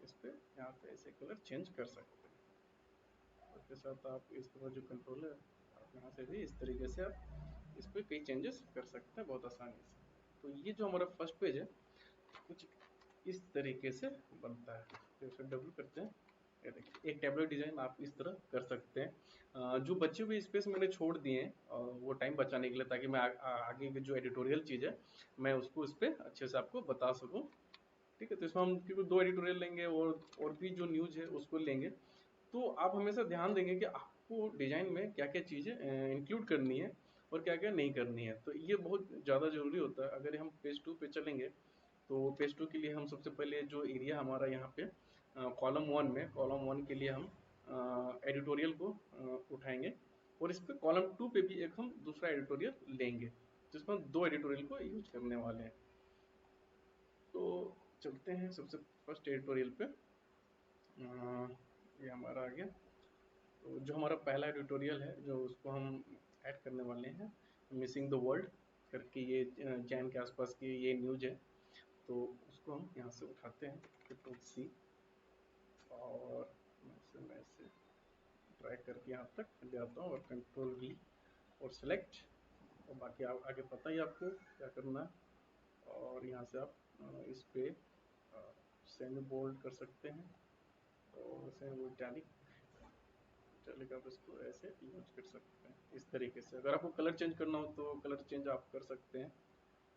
इस पे यहाँ पे ऐसे कलर चेंज कर सकते हैं। उसके साथ आप इस तरह जो कंट्रोल है आप यहाँ से भी इस तरीके से आप इस पर कई चेंजेस कर सकते हैं बहुत आसानी से। तो ये जो हमारा फर्स्ट पेज है कुछ इस तरीके से बनता है। फिर से डबल करते हैं, ये देखिए एक टेबलेट डिजाइन आप इस तरह कर सकते हैं। जो बचे हुए स्पेस मैंने छोड़ दिए हैं वो टाइम बचाने के लिए, ताकि मैं आगे की जो एडिटोरियल चीज़ है मैं उसको इस पर अच्छे से आपको बता सकूँ। ठीक है, तो इसमें हम क्योंकि 2 एडिटोरियल लेंगे और भी जो न्यूज़ है उसको लेंगे, तो आप हमेशा ध्यान देंगे कि आपको डिज़ाइन में क्या क्या चीज़ें इंक्लूड करनी है और क्या क्या नहीं करनी है। तो ये बहुत ज़्यादा ज़रूरी होता है। अगर हम पेज 2 पे चलेंगे तो पेज 2 के लिए हम सबसे पहले जो एरिया हमारा यहाँ पे कॉलम 1 के लिए हम एडिटोरियल को उठाएंगे, और इस पर कॉलम 2 पे भी एक हम दूसरा एडिटोरियल लेंगे, जिसमें हम 2 एडिटोरियल को यूज करने वाले हैं। तो चलते हैं सबसे फर्स्ट एडिटोरियल पे। ये हमारा आ गया। तो जो हमारा पहला ट्यूटोरियल है जो उसको हम ऐड करने वाले हैं, मिसिंग द वर्ल्ड करके, ये जैन के आसपास की ये न्यूज है। तो उसको हम यहाँ से उठाते हैं Ctrl+C, और मैं इसे ड्रैग करके यहाँ तक ले आता हूँ, और Ctrl+V और सेलेक्ट, और बाकी आगे पता ही आपको क्या करना है। और यहाँ से आप इस पे सेमी बोल्ड कर सकते हैं, और सेमी बोल्ड आप इसको ऐसे यूज कर सकते हैं इस तरीके से। अगर आपको कलर चेंज करना हो तो कलर चेंज आप कर सकते हैं,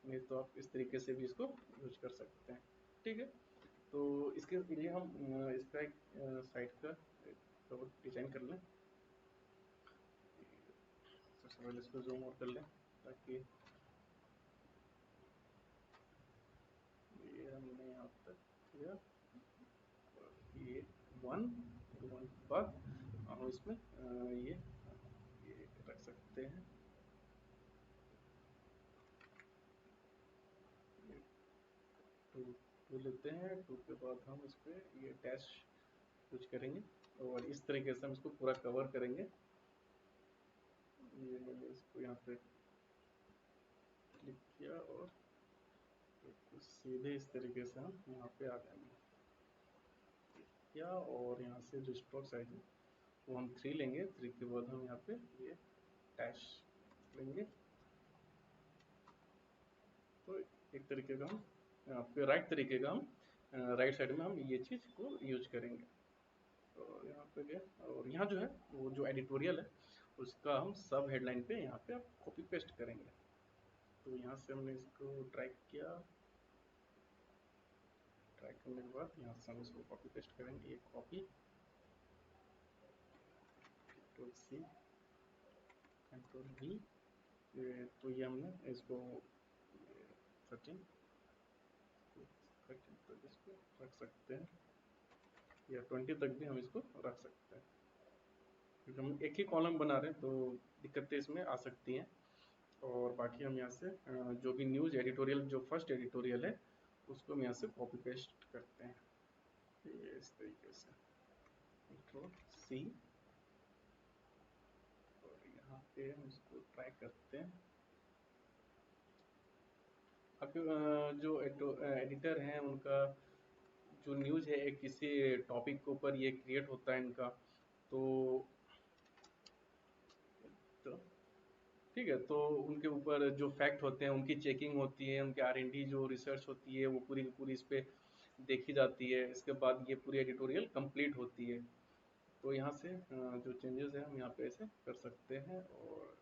नहीं तो आप इस तरीके से भी इसको यूज कर सकते हैं। ठीक है, तो इसके लिए हम इसका एक साइड का कवर डिजाइन कर लें। सबसे पहले इसको जूम और कर लें, ताकि ये हमने यहाँ तक किया। ये वन के बाद हम इसमें ये रख सकते हैं। टू लेते हैं, टू के बाद हम इस पर ये डैश यूज करेंगे, और इस तरीके से हम इसको पूरा कवर करेंगे। ये मैंने इसको यहाँ पे क्लिक किया, और सीधे इस तरीके से हम यहाँ पे आ जाएंगे क्या। और यहाँ से जो स्ट्रोक साइज है वो हम 3 लेंगे, 3 के बाद हम यहाँ पे ये डैश लेंगे। तो एक तरीके का हम यहाँ पे राइट तरीके का हम राइट साइड में हम ये चीज़ को यूज करेंगे। तो यहाँ पे गए, और यहाँ जो है वो जो एडिटोरियल है उसका हम सब हेडलाइन पे यहाँ पे आप कॉपी पेस्ट करेंगे। तो यहाँ से हमने इसको ड्रैग किया, ड्रैग करने के बाद यहाँ से हम इसको कॉपी पेस्ट करेंगे। ये कॉपी, Ctrl+C, Ctrl+V, तो ये हमने इसको 13 तक इसको रख सकते हैं, या 20 तक भी हम इसको रख सकते हैं। क्योंकि हम एक ही कॉलम बना रहे हैं तो दिक्कतें इसमें आ सकती हैं। और बाकी हम यहाँ से जो भी न्यूज़ एडिटोरियल जो फर्स्ट एडिटोरियल है उसको हम यहाँ से कॉपी पेस्ट करते हैं, ये इस तरीके से कंट्रोल सी, और यहाँ पे हम इसको ट्राई करते हैं। अब जो एडिटर हैं उनका जो न्यूज़ है एक किसी टॉपिक के ऊपर ये क्रिएट होता है इनका, तो तो ठीक है, तो उनके ऊपर जो फैक्ट होते हैं उनकी चेकिंग होती है, उनके R&D जो रिसर्च होती है वो पूरी की पूरी इस पे देखी जाती है। इसके बाद ये पूरी एडिटोरियल कंप्लीट होती है। तो यहाँ से जो चेंजेस है हम यहाँ पे ऐसे कर सकते हैं, और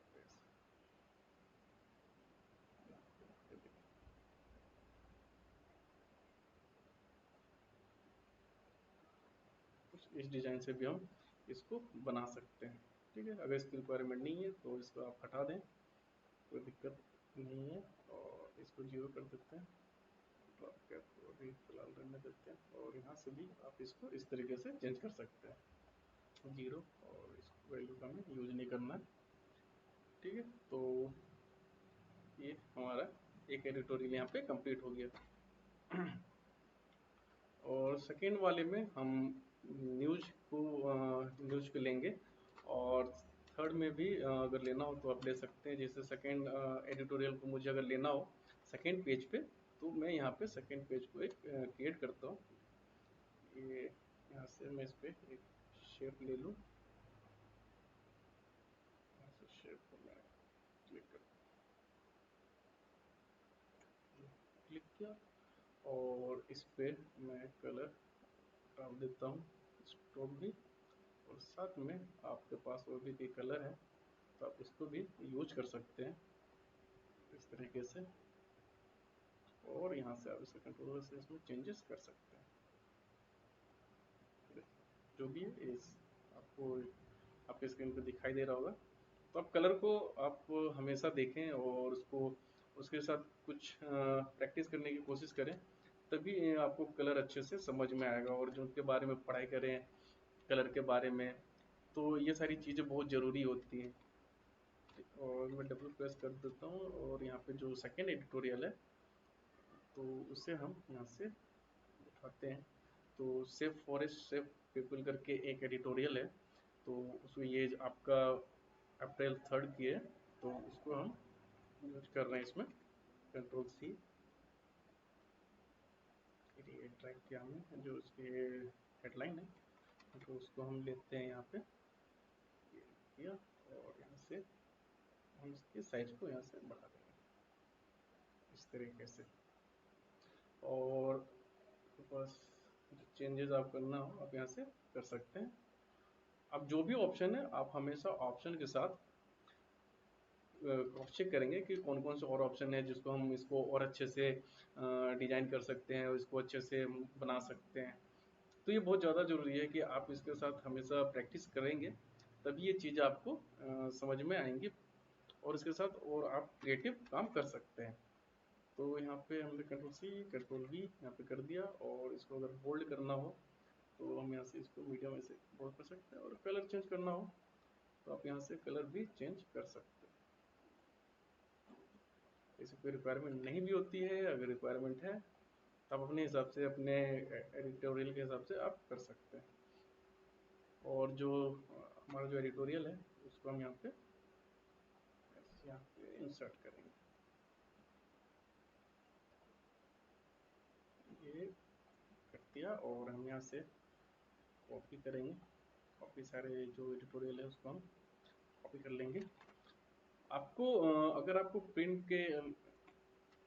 कुछ इस डिज़ाइन से भी हम इसको बना सकते हैं। ठीक है, अगर इसकी रिक्वायरमेंट नहीं है तो इसको आप हटा दें, कोई दिक्कत नहीं है, और इसको 0 कर देते हैं। ड्रॉप कैप को अभी फिलहाल रहने देते हैं, और यहाँ से भी आप इसको इस तरीके से चेंज कर सकते हैं 0, और इस वैल्यू का हमें यूज नहीं करना है। ठीक है, तो ये हमारा एक एडिटोरियल यहाँ पे कंप्लीट हो गया। और सेकेंड वाले में हम न्यूज़ को लेंगे, और थर्ड में भी अगर लेना हो तो आप ले सकते हैं। जैसे सेकेंड एडिटोरियल को मुझे अगर लेना हो सेकेंड पेज पे, तो मैं यहाँ पे सेकेंड पेज को एक क्रिएट करता हूँ। ये यहाँ से मैं इस पर एक शेप ले लूँ, यहाँ से शेप को मैं क्लिक किया, और इस पे मैं कलर डाल देता हूँ, स्ट्रोक भी, और साथ में आपके पास और भी कोई कलर है तो आप इसको भी यूज कर सकते हैं इस तरीके से, और यहाँ से आप इसके कंट्रोलर से इसमें चेंजेस कर सकते हैं। जो भी है इस आपको आपके स्क्रीन पे दिखाई दे रहा होगा। तो आप कलर को आप हमेशा देखें और उसको उसके साथ कुछ प्रैक्टिस करने की कोशिश करें, तभी आपको कलर अच्छे से समझ में आएगा। और जो उनके बारे में पढ़ाई करें कलर के बारे में, तो ये सारी चीज़ें बहुत ज़रूरी होती हैं। और मैं डबल प्रेस कर देता हूँ, और यहाँ पे जो सेकेंड एडिटोरियल है तो उसे हम यहाँ से उठाते हैं। तो सेफ फॉरेस्ट सेफ पीपल करके एक एडिटोरियल है, तो उसमें ये आपका अप्रैल 3 की है, तो उसको हम यूज कर रहे हैं इसमें। कंट्रोल सी, ये ट्रैक किया हमने जो उसके हेडलाइन है, तो उसको हम लेते हैं यहाँ पे, ये किया, और यहाँ से हम इसके साइज को यहाँ से बढ़ा देंगे इस तरीके से। और बस चेंजेस आप करना हो आप यहाँ से कर सकते हैं। अब जो भी ऑप्शन है आप हमेशा ऑप्शन के साथ क्रॉस चेक करेंगे कि कौन कौन से और ऑप्शन है जिसको हम इसको और अच्छे से डिजाइन कर सकते हैं और इसको अच्छे से बना सकते हैं। तो ये बहुत ज़्यादा ज़रूरी है कि आप इसके साथ हमेशा प्रैक्टिस करेंगे, तभी ये चीज़ आपको समझ में आएंगी, और इसके साथ और आप क्रिएटिव काम कर सकते हैं। तो यहाँ पे हमने कंट्रोल सी कंट्रोल वी यहाँ पे कर दिया, और इसको अगर बोल्ड करना हो तो हम यहाँ से इसको मीडियम में से बोल्ड कर सकते हैं, और कलर चेंज करना हो तो आप यहाँ से कलर भी चेंज कर सकते हैं। इसे कोई रिक्वायरमेंट नहीं भी होती है, अगर रिक्वायरमेंट है तो आप अपने हिसाब से अपने एडिटोरियल के हिसाब से आप कर सकते हैं। और जो हमारा जो एडिटोरियल है उसको हम यहाँ पे इंसर्ट करेंगे, ये कर दिया, और हम यहाँ से कॉपी करेंगे, कॉपी सारे जो एडिटोरियल है उसको हम कॉपी कर लेंगे। आपको अगर आपको प्रिंट के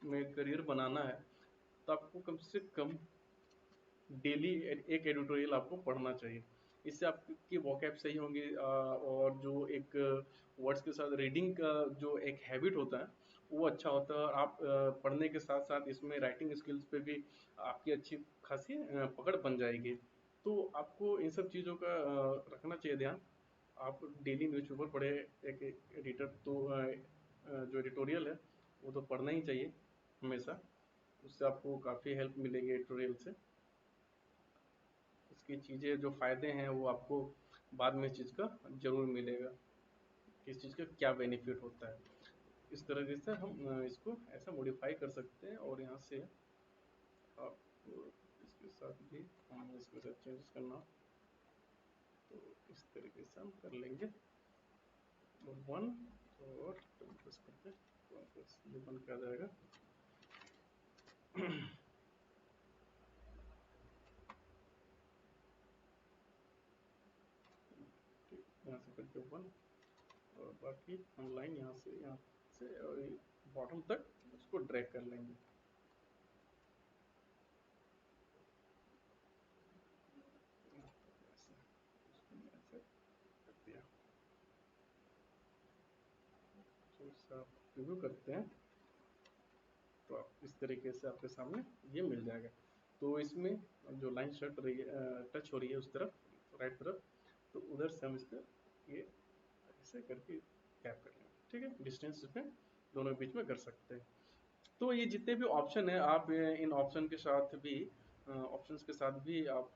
में करियर बनाना है तो आपको कम से कम डेली एक एडिटोरियल आपको पढ़ना चाहिए। इससे आपकी वोकैब सही होंगी, और जो एक वर्ड्स के साथ रीडिंग का जो एक हैबिट होता है वो अच्छा होता है, और आप पढ़ने के साथ साथ इसमें राइटिंग स्किल्स पे भी आपकी अच्छी खासी पकड़ बन जाएगी। तो आपको इन सब चीज़ों का रखना चाहिए ध्यान। आप डेली न्यूज़पेपर पढ़े, एक एडिटर तो जो एडिटोरियल है वो तो पढ़ना ही चाहिए हमेशा, उससे आपको काफ़ी हेल्प मिलेगी एडिटोरियल से। इसकी चीज़ें जो फ़ायदे हैं वो आपको बाद में इस चीज़ का ज़रूर मिलेगा, इस चीज़ का क्या बेनिफिट होता है। इस तरीके से हम इसको ऐसा मॉडिफाई कर सकते हैं, और यहाँ से आप इसके साथ भी हम इसके साथ चेंजेस करना, तो इस तरीके से हम कर लेंगे। और वन, और प्रेस करते हैं तो बस ये बन के आ जाएगा। यहाँ से करके वन, और बाकी हम लाइन यहाँ से और बॉटम तक उसको ड्रैग कर लेंगे। ऐसे कर दिया। तो इससे आप रिव्यू करते हैं तो आप इस तरीके से आपके सामने ये मिल जाएगा। तो इसमें जो लाइन शट रही है, टच हो रही है उस तरफ राइट तरफ, तो उधर से हम इसको ये ऐसे करके टैप कर लेंगे, ठीक है। डिस्टेंस इसमें दोनों के बीच में कर सकते हैं। तो ये जितने भी ऑप्शन है, आप इन ऑप्शन के साथ भी ऑप्शंस के साथ भी आप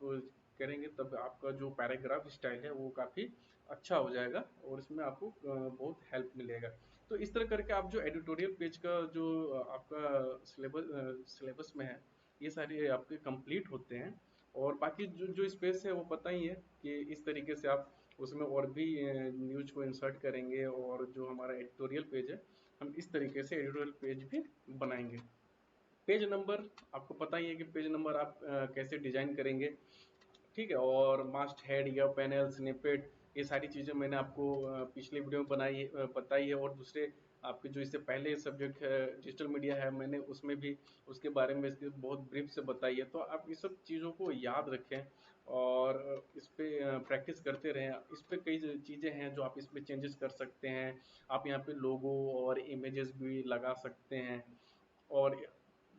करेंगे, तब आपका जो पैराग्राफ स्टाइल है वो काफ़ी अच्छा हो जाएगा, और इसमें आपको बहुत हेल्प मिलेगा। तो इस तरह करके आप जो एडिटोरियल पेज का जो आपका सिलेबस में है, ये सारे आपके कंप्लीट होते हैं। और बाकी जो जो स्पेस है वो पता ही है कि इस तरीके से आप उसमें और भी न्यूज को इंसर्ट करेंगे, और जो हमारा एडिटोरियल पेज है हम इस तरीके से एडिटोरियल पेज भी बनाएंगे। पेज नंबर आपको पता ही है कि पेज नंबर आप कैसे डिजाइन करेंगे, ठीक है। और मास्ट हेड या पैनल स्निपेट, ये सारी चीज़ें मैंने आपको पिछले वीडियो में बताई है। और दूसरे आपके जो इससे पहले सब्जेक्ट है डिजिटल मीडिया है, मैंने उसमें भी उसके बारे में इसके बहुत ब्रीफ से बताई है। तो आप ये सब चीज़ों को याद रखें, और इस पे प्रैक्टिस करते रहें। इस पे कई चीज़ें हैं जो आप इस पे चेंजेस कर सकते हैं। आप यहाँ पे लोगो और इमेजेस भी लगा सकते हैं, और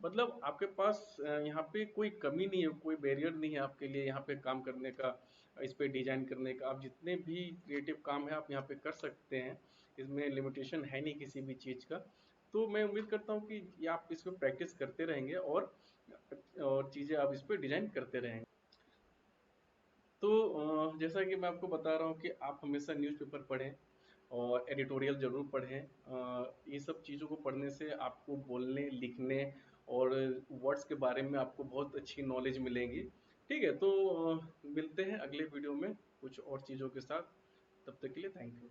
मतलब आपके पास यहाँ पे कोई कमी नहीं है, कोई बैरियर नहीं है आपके लिए यहाँ पे काम करने का, इस पे डिजाइन करने का। आप जितने भी क्रिएटिव काम है आप यहाँ पे कर सकते हैं, इसमें लिमिटेशन है नहीं किसी भी चीज़ का। तो मैं उम्मीद करता हूँ कि ये आप इस पे प्रैक्टिस करते रहेंगे, और चीज़ें आप इस पे डिजाइन करते रहेंगे। तो जैसा कि मैं आपको बता रहा हूँ कि आप हमेशा न्यूज़पेपर पढ़ें, और एडिटोरियल ज़रूर पढ़ें। ये सब चीज़ों को पढ़ने से आपको बोलने, लिखने और वर्ड्स के बारे में आपको बहुत अच्छी नॉलेज मिलेगी, ठीक है। तो मिलते हैं अगले वीडियो में कुछ और चीज़ों के साथ। तब तक के लिए थैंक यू।